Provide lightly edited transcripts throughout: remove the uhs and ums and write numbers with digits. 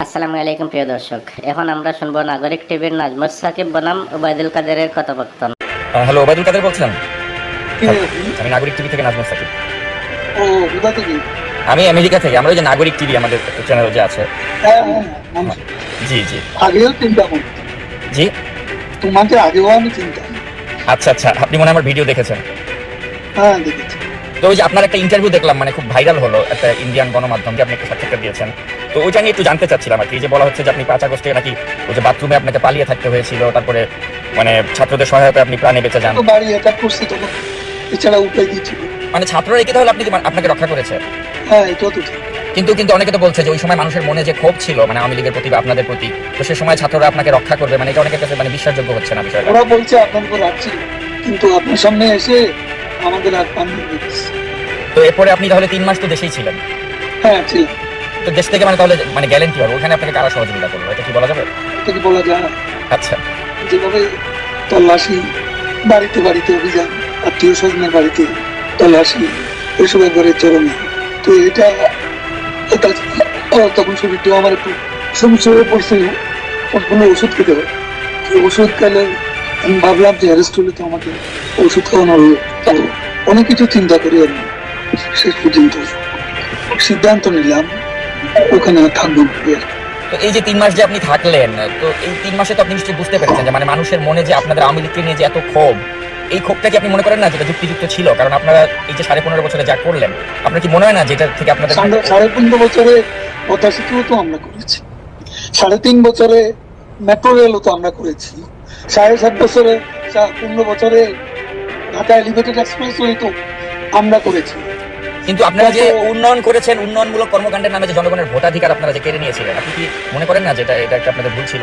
আসসালামু আলাইকুম প্রিয় দর্শক, এখন আমরা শুনবো নাগরিক টিভির নাজমুস সাকিব বনাম ওবায়দুল কাদেরের কথোপকথন। হ্যালো, ওবায়দুল কাদের বলছেন? কে আপনি? আমি নাগরিক টিভি থেকে নাজমুস সাকিব। ও কোথা থেকে? আমি আমেরিকা থেকে। আমরা ওই যে নাগরিক টিভি আমাদের চ্যানেল যে আছে। হ্যাঁ হ্যাঁ আমি জি জি আগেও চিন্তা করতাম, জি। তোমাকে আগেও আমি চিন্তা। আচ্ছা আচ্ছা, আপনি মনে হয় আমার ভিডিও দেখেছেন। হ্যাঁ দেখেছি। তো ওই যে আপনার একটা ইন্টারভিউ দেখলাম, মানে খুব ভাইরাল হলো একটা ইন্ডিয়ান গণমাধ্যমকে, আপনি একটা সাক্ষাৎকার দিয়েছেন। তো ওইটা নিয়ে একটু জানতে চাচ্ছিলাম আর কি। এই যে বলা হচ্ছে যে আপনি 5 আগস্টে নাকি ওই যে বাথরুমে আপনাকে পালিয়ে থাকতে হয়েছিল, তারপরে মানে ছাত্রদের সহায়তায় আপনি প্রাণে বেঁচে যান। তো বাড়ি অ্যাটাক করছি তখন, এছাড়া উপায় কি ছিল? মানে ছাত্ররা কি তাহলে আপনাকে রক্ষা করেছে? হ্যাঁ এটা তো ঠিক। কিন্তু অনেকে তো বলছে যে ওই সময় মানুষের মনে যে ক্ষোভ ছিল মানে আওয়ামী লীগের প্রতি বা আপনাদের প্রতি, তো সে সময় ছাত্ররা আপনাকে রক্ষা করবে, মানে এটা অনেকের কাছে মানে বিশ্বাসযোগ্য হচ্ছে না বিষয়টা। ওরা বলছে আপনার উপর রাখছি, কিন্তু আপনার সামনে এসে আমাদের আর পানি দিচ্ছে। তো এরপরে আপনি তাহলে 3 মাস তো দেশেই ছিলেন। হ্যাঁ ছিল। তো দেশ থেকে মানে তাহলে মানে গেলেন কিভাবে? ওখানে আপনাকে কারা সহযোগিতা করলো, এটা কি বলা যাবে? এটা কি বলা যায়? আচ্ছা। যেভাবে তল্লাশি, বাড়িতে বাড়িতে অভিযান, আত্মীয় স্বজনের বাড়িতে তল্লাশি, এসব একবারে চরমে। তো এটা তখন শরীরটা আমার একটু সমস্যা হয়ে পড়ছিল, কোনো ওষুধ খেতে হয়। ওষুধ খেলে আমি ভাবলাম যে অ্যারেস্ট হলে তো আমাকে ওষুধ খাওয়ানো হবে। তো অনেক কিছু চিন্তা করি আমি শেষ পর্যন্ত সিদ্ধান্ত নিলাম ওখানে আর থাকবো না। তো এই যে 3 মাস যে আপনি থাকলেন, তো এই 3 মাসে তো আপনি নিশ্চয়ই বুঝতে পেরেছেন যে মানে মানুষের মনে যে আপনাদের আওয়ামী লীগকে নিয়ে যে এত ক্ষোভ, এই ক্ষোভটা কি আপনি মনে করেন না যেটা যুক্তিযুক্ত ছিল? কারণ আপনারা এই যে 15.5 বছরে যা করলেন, আপনার কি মনে হয় না যেটা থেকে আপনাদের 15.5 বছরে পদ্মা তো আমরা করেছি, 3.5 বছরে মেট্রো রেলও তো আমরা করেছি, 7.5 বছরে 15 বছরে ঢাকা এলিভেটেড এক্সপ্রেস তো আমরা করেছি। কিন্তু আপনারা যে উন্নয়ন করেছেন, উন্নয়নমূলক কর্মকাণ্ডের নামে যে জনগণের ভোটাধিকার আপনারা যে কেড়ে নিয়েছিলেন, আপনি কি মনে করেন না যেটা এটা একটা আপনাদের ভুল ছিল?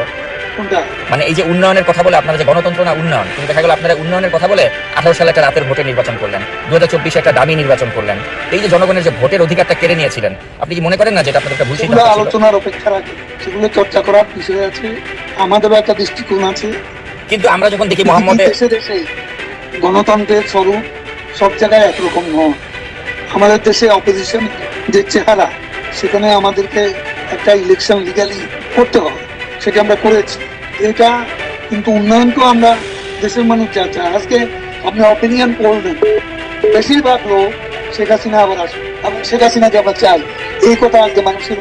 কোনটা? মানে এই যে উন্নয়নের কথা বলে আপনারা যে গণতন্ত্র না উন্নয়ন, কিন্তু দেখা গেল আপনারা উন্নয়নের কথা বলে 18 সালে একটা রাতের ভোটে নির্বাচন করলেন, 2024 একটা দামি নির্বাচন করলেন। এই যে জনগণের যে ভোটের অধিকারটা কেড়ে নিয়েছিলেন, আপনি কি মনে করেন না যেটা আপনাদের একটা ভুল সিদ্ধান্ত ছিল? আলোচনার অপেক্ষা রাখে, সেগুলো চর্চা করার বিষয় আছে, আমাদেরও একটা দৃষ্টিকোণ আছে। কিন্তু আমরা যখন দেখি মোহাম্মদের দেশে দেশে গণতন্ত্রের স্বরূপ সব জায়গায় একরকম নয়। আমাদের দেশে অপোজিশন যে চেহারা, সেখানে আমাদেরকে একটা ইলেকশন লিগালি করতে হবে, সেটা আমরা করেছি। এটা কিন্তু উন্নয়নকেও আমরা দেশের মানুষ যা চায়। আজকে আপনি অপিনিয়ন করবেন, বেশিরভাগ লোক শেখ হাসিনা আবার আসবে এবং শেখ হাসিনাকে আমরা চাই, এই কথা আজকে মানুষের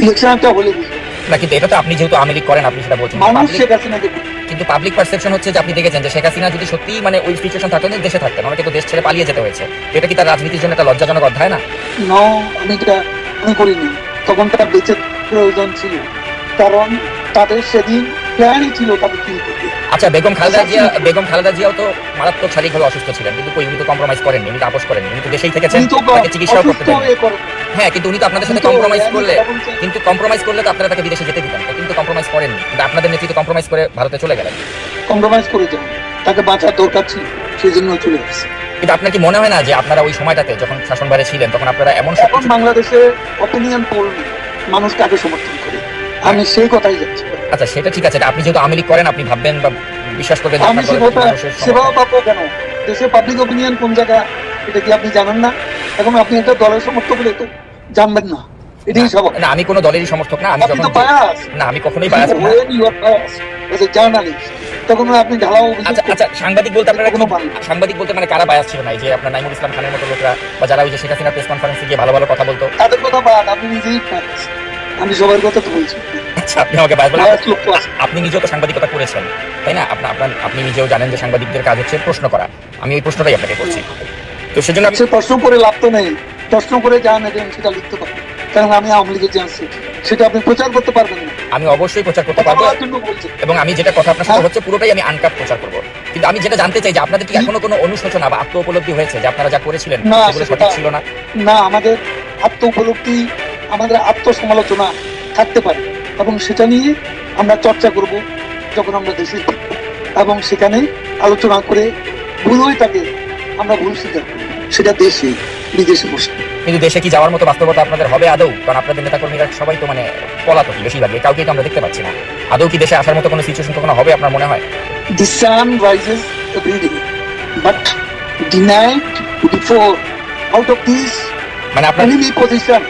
ইলেকশনটা হলে বুঝবে না। কিন্তু এটা তো আপনি যেহেতু আওয়ামী লীগ করেন আপনি সেটা বলছেন, মানুষ শেখ হাসিনাকে। কিন্তু পাবলিক পারসেপশন হচ্ছে যে আপনি দেখেছেন যে শেখ হাসিনা যদি সত্যি মানে ওই সিচুয়েশন থাকতেন, দেশে থাকতেন, অনেকে তো দেশ ছেড়ে পালিয়ে যেতে হয়েছে। তো এটা কি তার রাজনীতির জন্য একটা লজ্জাজনক অধ্যায় না? আমি এটা মনে করিনি। তখন তার বেঁচে প্রয়োজন ছিল, কারণ তাদের সেদিন প্ল্যানই ছিল তাকে কিল করতে। আচ্ছা, বেগম খালেদা জিয়াও তো মারাত্মক শারীরিকভাবে অসুস্থ ছিলেন, কিন্তু উনি তো কম্প্রোমাইজ করেননি, উনি তো আপোষ করেননি, উনি তো দেশেই থেকেছেন, তাকে চিকিৎসাও করতে দেন। হ্যাঁ, কিন্তু উনি তো আপনাদের সাথে কম্প্রোমাইজ করলে তো আপনারা তাকে বিদেশে যেতে দিতেন, তো কিন্তু কম্প্রোমাইজ করেননি, কিন্তু আপনাদের নেতৃত্ব কম্প্রোমাইজ করে ভারতে চলে গেলেন। কম্প্রোমাইজ করে যান, তাকে বাঁচার দরকার ছিল, সেই জন্য চলে গেছে। কিন্তু আপনার কি মনে হয় না যে আপনারা ওই সময়টাতে যখন শাসনভারে ছিলেন তখন আপনারা এমন এখন বাংলাদেশে অপিনিয়ন পোল মানুষ কাকে সমর্থন করে, আমি সেই কথাই যাচ্ছি। আচ্ছা, সেটা ঠিক আছে, আপনি যেহেতু আওয়ামী লীগ করেন আপনি ভাববেন বা বিশ্বাস করবেন আমি সেভাবে পাবো কেন? দেশে পাবলিক অপিনিয়ন কোন জায়গা, এটা কি আপনি জানেন না? এখন আপনি একটা দলের সমর্থক হলে তো জানবেন না, এটাই স্বাভাবিক। না, আমি কোনো দলেরই সমর্থক না। আমি যখন না, আমি কখনোই বায়াস না। জার্নালিস্ট তখন আপনি ঢালাও। আচ্ছা, সাংবাদিক বলতে আপনারা কোনো সাংবাদিক বলতে মানে কারা বায়াস ছিল না? এই যে আপনার নাইমুল ইসলাম খানের মতো লোকরা, বা যারা ওই যে শেখ হাসিনা প্রেস কনফারেন্সে গিয়ে ভালো ভালো কথা বলতো, তাদের কথা বাদ, আপনি নিজেই আমি সবার কথা তো বলছি। আচ্ছা, আপনি আমাকে বায়াস বলেন? আপনি নিজেও তো সাংবাদিকতা করেছেন, তাই না? আপনি নিজেও জানেন যে সাংবাদিকদের কাজ হচ্ছে প্রশ্ন করা। আমি ওই প্রশ্নটাই আপনাকে করছি। তো সেজন্য প্রশ্ন করে লাভ তো নেই, প্রশ্ন করে যা নেবেন সেটা লিখতে পারবেন, কারণ আমি আওয়ামী লীগের জানছি, সেটা আপনি প্রচার করতে পারবেন না। আমি অবশ্যই প্রচার করতে পারবো, এবং আমি যেটা কথা আপনার সাথে হচ্ছে পুরোটাই আমি আনকাট প্রচার করবো। কিন্তু আমি যেটা জানতে চাই যে আপনাদের কি এখনো কোনো অনুশোচনা বা আত্ম উপলব্ধি হয়েছে যে আপনারা যা করেছিলেন সেগুলো সঠিক ছিল না? না, আমাদের আত্ম উপলব্ধি, আমাদের আত্মসমালোচনা থাকতে পারে, এবং সেটা নিয়ে আমরা চর্চা করব যখন আমরা দেশে থাকবো, এবং সেখানে আলোচনা করে ভুল হয়ে থাকে আমরা ভুল স্বীকার করব, সেটা দেশে বিদেশে বসে। কিন্তু দেশে কি যাওয়ার মতো বাস্তবতা আপনাদের হবে আদৌ? কারণ আপনাদের নেতাকর্মীরা সবাই তো মানে পলাতক বেশিরভাগই, কাউকেই তো আমরা দেখতে পাচ্ছি না। আদৌ কি দেশে আসার মতো কোনো সিচুয়েশন কখনো হবে আপনার মনে হয়? The sun rises every day, but the night before, out of this মানে আপনার enemy position,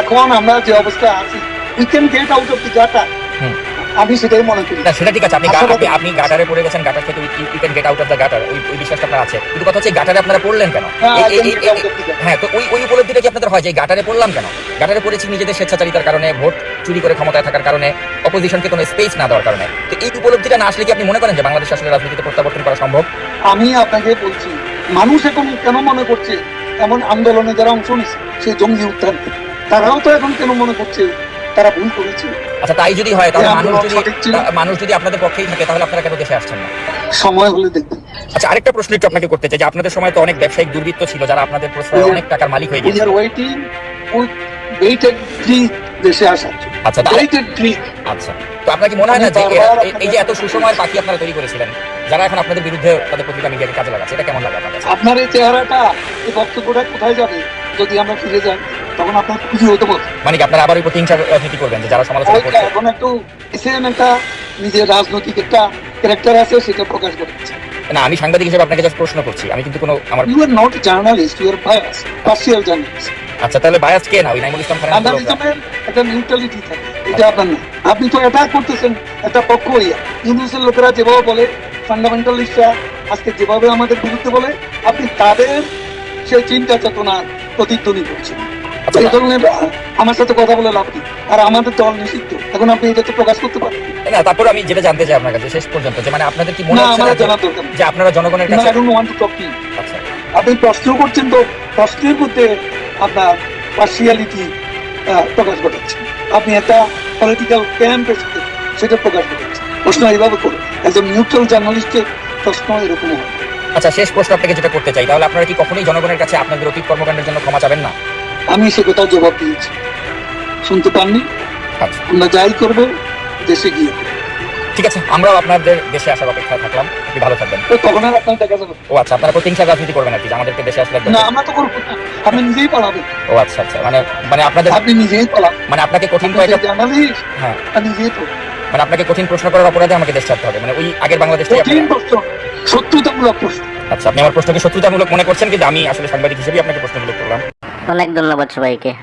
এখন আমরা যে অবস্থায় আছি we can get out of the gutter. হুম। আমি সেটাই মনে করি। না সেটা ঠিক আছে, আপনি আশা করি। আপনি গাটারে পড়ে গেছেন, গাটার থেকে you can get out of the gutter, ওই বিশ্বাসটা আপনার আছে, কিন্তু কথা হচ্ছে গাটারে আপনারা পড়লেন কেন? হ্যাঁ, I এই- can এই- get এই- out of the gutter। হ্যাঁ, তো ওই উপলব্ধিটা কি আপনাদের হয় যে গাটারে পড়লাম কেন? গাটারে পড়েছি নিজেদের স্বেচ্ছাচারিতার কারণে, ভোট চুরি করে ক্ষমতায় থাকার কারণে, অপোজিশনকে কোনো স্পেস না দেওয়ার কারণে। তো এই উপলব্ধিটা না আসলে কি আপনি মনে করেন যে বাংলাদেশ আসলে রাজনীতিতে প্রত্যাবর্তন করা সম্ভব? আমি আপনাকে বলছি, মানুষ এখন কেন মনে করছে, এমন আন্দোলনে যারা অংশ নিচ্ছে সেই জঙ্গি উত্থান, তারাও তো এখন কেন মনে করছে তারা ভুল করেছে। আচ্ছা, তাই যদি হয় তাহলে এই আন্দোলন সঠিক ছিল। মানুষ যদি আপনাদের পক্ষেই থাকে তাহলে আপনারা কেন দেশে আসছেন না? সময় হলে দেখবেন। আচ্ছা, আরেকটা প্রশ্ন একটু আপনাকে করতে চাই যে আপনাদের সময় তো অনেক ব্যবসায়িক দুর্বৃত্ত ছিল যারা আপনাদের প্রশ্রয়ে অনেক টাকার মালিক হয়ে উই গিয়েছে। আর ওয়েটিং উইথ বেটেড ব্রিথ দেশে আসার জন্য। আচ্ছা, বেটেড ব্রিথ। আচ্ছা, তো আপনার কি মনে হয় না যে আমি বারবার এই যে এত সুসময়ের পাখি আপনারা তৈরি করেছিলেন, যারা এখন আপনাদের বিরুদ্ধে তাদের পত্রিকা মিডিয়াকে কাজে লাগাচ্ছে, এটা কেমন লাগে আপনার কাছে? আপনার এই চেহারাটা, এই বক্তব্যটা কোথায় যাবে যদি আমরা ফিরে যাই? তখন আপনার খুশি হতে পারে। মানে কি আপনারা আবার ওই প্রতিহিংসার রাজনীতি করবেন যে যারা সমালোচনা ওইটা করছে? এখন একটু সেম একটা নিজের রাজনৈতিক একটা ক্যারেক্টার আছে, সেটা প্রকাশ করছে। না, আমি সাংবাদিক হিসেবে আপনাকে জাস্ট প্রশ্ন করছি, আমি কিন্তু কোনো আমার you are not journalist, you are bias, partial journalist. আচ্ছা, তাহলে বায়াস কে না ওই নাইমুল ইসলাম খানের মতো লোকরা? জার্নালিজমের একটা নিউট্রালিটি থাকে, এটা আপনার না। আপনি তো অ্যাটাক করতেছেন একটা পক্ষ হইয়া। ইউনিসের লোকেরা যেভাবে বলে, ফান্ডামেন্টালিস্টরা আজকে যেভাবে আমাদের বিরুদ্ধে বলে, আপনি তাদের সেই চিন্তা চেতনার প্রতিধ্বনি করছেন। আচ্ছা, এই ধরনের আমার সাথে কথা বলে লাভ নেই। আর আমাদের দল নিষিদ্ধ, এখন আপনি এটা তো প্রকাশ করতে পারেন না, তারপর আমি যেটা জানতে চাই আপনার কাছে শেষ পর্যন্ত, যে মানে আপনাদের কি মনে না। হচ্ছে আমার না জানার দরকার নেই। যে আপনারা জনগণের No, কাছে? I don't want to talk to you. আচ্ছা, আপনি প্রশ্ন করছেন তো প্রশ্নের মধ্যে আপনার পার্সিয়ালিটি প্রকাশ ঘটাচ্ছেন। আপনি একটা পলিটিক্যাল ক্যাম্পের সাথে সেটা প্রকাশ ঘটাচ্ছেন। প্রশ্ন এইভাবে করুন, একজন নিউট্রাল জার্নালিস্টের প্রশ্ন এরকম হয়। আচ্ছা, শেষ প্রশ্ন আপনাকে যেটা করতে চাই, তাহলে আপনারা কি কখনোই জনগণের কাছে আপনাদের অতীত কর্মকাণ্ডের জন্য ক্ষমা চাবেন না? আমি সে কথা জবাব দিয়েছি, শুনতে পাননি? আচ্ছা, আমরা যাই করবো দেশে গিয়ে করবো। ঠিক আছে, আমরাও আপনাদের দেশে আসার অপেক্ষায় থাকলাম। আপনি ভালো থাকবেন। তো তখন আর আপনার দেখা যাবে ও আচ্ছা, আপনারা প্রতিহিংসার রাজনীতি করবেন আর কি, যে আমাদেরকে দেশে আসলে একদম- না, আমরা তো করবো না। আপনি নিজেই পালাবেন, ও আচ্ছা আচ্ছা, মানে আপনাদের আপনি নিজেই পালাবেন। মানে আপনাকে কঠিন কয়েকটা জার্নালিস্ট হ্যাঁ, নিজেই তো মানে আপনাকে কঠিন প্রশ্ন করার অপরাধে আমাকে দেশ ছাড়তে হবে, মানে ওই আগের বাংলাদেশটাই কঠিন আপনারা- প্রশ্ন, সত্যতামূলক প্রশ্ন। আচ্ছা, আপনি আমার প্রশ্নকে শত্রুতামূলক মনে করছেন, কিন্তু আমি আসলে সাংবাদিক হিসেবে আপনাকে প্রশ্নগুলো করলাম। অনেক ধন্যবাদ সবাইকে।